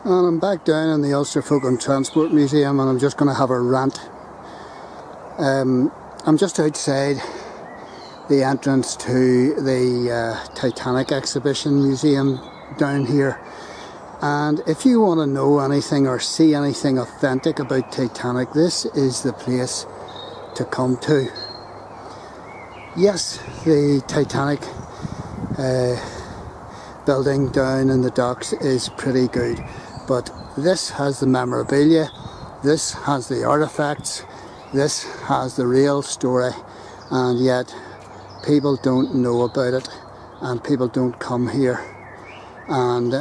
And I'm back down in the Ulster Folk and Transport Museum, and I'm just going to have a rant. I'm just outside the entrance to the Titanic Exhibition Museum down here, and if you want to know anything or see anything authentic about Titanic, this is the place to come to. Yes, the Titanic building down in the docks is pretty good, but this has the memorabilia, this has the artifacts, this has the real story, and yet people don't know about it and people don't come here. And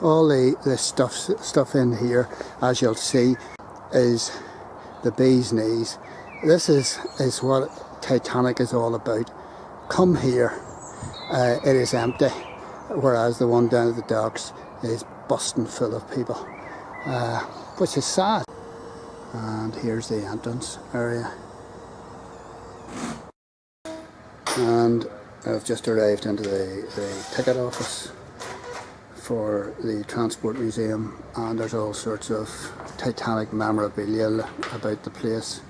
all the stuff in here, as you'll see, is the bee's knees. This is what Titanic is all about. Come here, it is empty, whereas the one down at the docks is busting full of people, which is sad. And here's the entrance area, and I've just arrived into the ticket office for the Transport Museum, and there's all sorts of Titanic memorabilia about the place,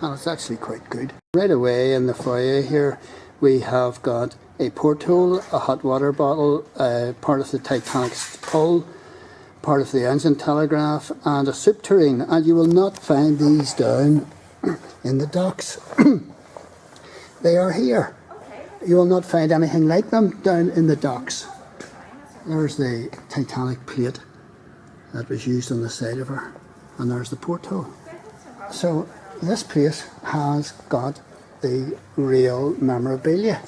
and it's actually quite good. Right away in the foyer here we have got a porthole, a hot water bottle, part of the Titanic's hull, part of the engine telegraph, and a soup tureen, and you will not find these down in the docks. They are here. You will not find anything like them down in the docks. There's the Titanic plate that was used on the side of her, and there's the porthole. So this place has got the real memorabilia,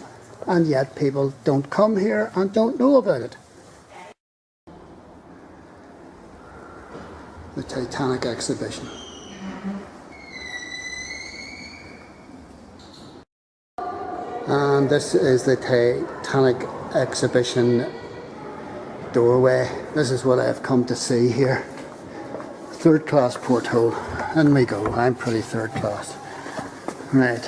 and yet people don't come here and don't know about it. The Titanic Exhibition. And this is the Titanic Exhibition doorway. This is what I've come to see here. Third class porthole. In we go. I'm pretty third class. Right.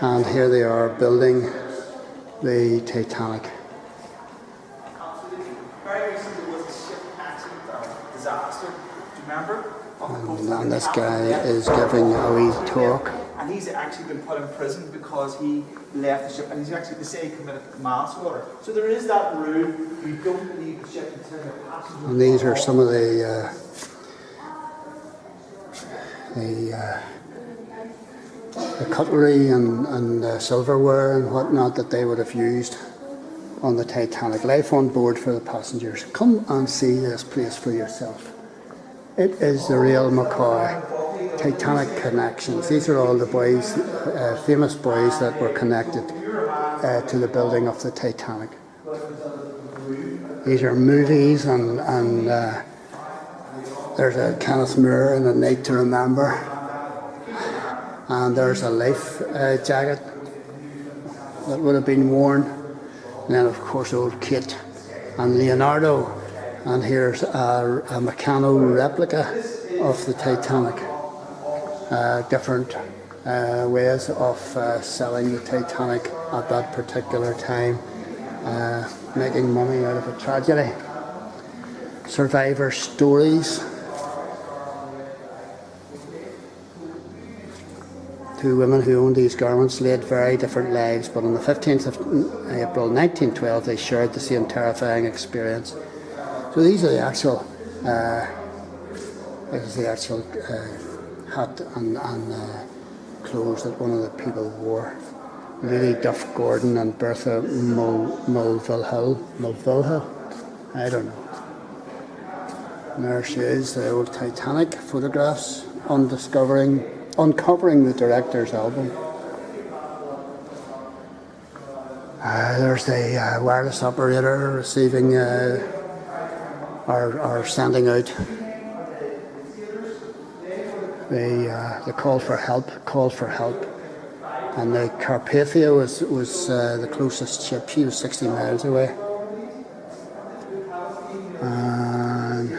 And here they are building the Titanic. Very recently there was a ship accident or disaster. Do you remember? And this guy is giving a wee talk. And he's actually been put in prison because he left the ship, and he's actually, they say, he committed manslaughter. So there is that rule: you don't leave the ship until the passengers. And these are some of the cutlery and silverware and whatnot that they would have used on the Titanic. Life on board for the passengers. Come and see this place for yourself. It is the real McCoy Titanic connections. These are all the boys, famous boys that were connected to the building of the Titanic. These are movies, and there's a Kenneth Moore in A Night to Remember, and there's a life jacket that would have been worn, and then of course old Kate and Leonardo, and here's a Meccano replica of the Titanic. Different ways of selling the Titanic at that particular time, making money out of a tragedy. Survivor stories. Two women who owned these garments led very different lives, but on the 15th of April 1912 they shared the same terrifying experience. So these are the actual hat and clothes that one of the people wore. Lily Duff Gordon and Bertha Mulvihill. I don't know. And there she is, the old Titanic photographs uncovering the director's album. There's the wireless operator receiving or sending out the call for help, and the Carpathia was the closest ship. She was 60 miles away. And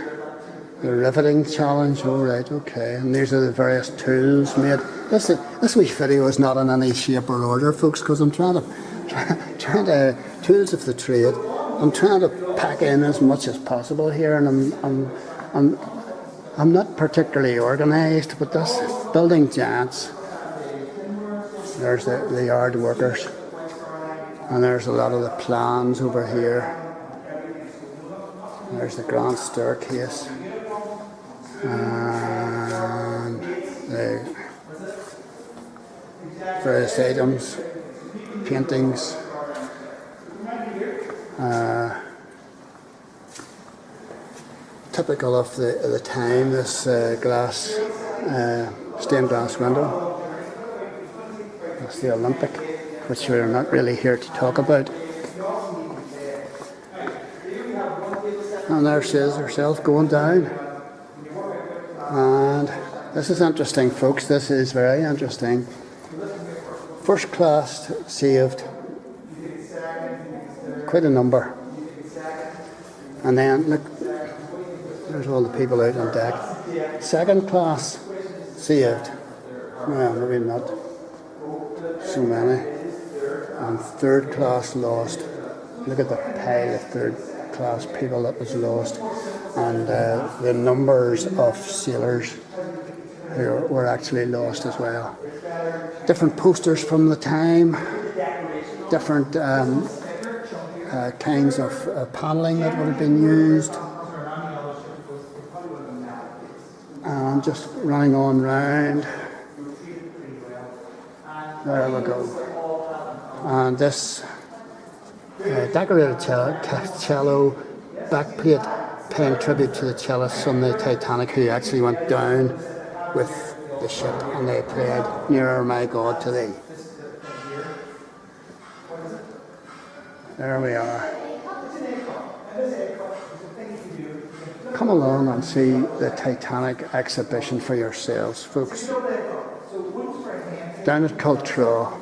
the riveting challenge, all right, okay. And these are the various tools made. This wee video is not in any shape or order, folks, because I'm trying to tools of the trade. I'm trying to pack in as much as possible here, and I'm not particularly organised, but this building giants. There's the yard workers, and there's a lot of the plans over here. There's the grand staircase, and the various items, paintings. Typical of the time, this glass, stained glass window. That's the Olympic, which we're not really here to talk about. And there she is herself going down. And this is interesting, folks. This is very interesting. First class saved, quite a number. And then look, there's all the people out on deck. Second class saved. Well, maybe not so many. And third class lost. Look at the pile of third class people that was lost. And the numbers of sailors who were actually lost as well. Different posters from the time. Different kinds of panelling that would have been used. And just running on round. There we go. And this decorated cello backplate paying tribute to the cellists on the Titanic who actually went down with the ship, and they played Nearer My God to Thee. There we are. Come along and see the Titanic exhibition for yourselves, folks. Down at Cultra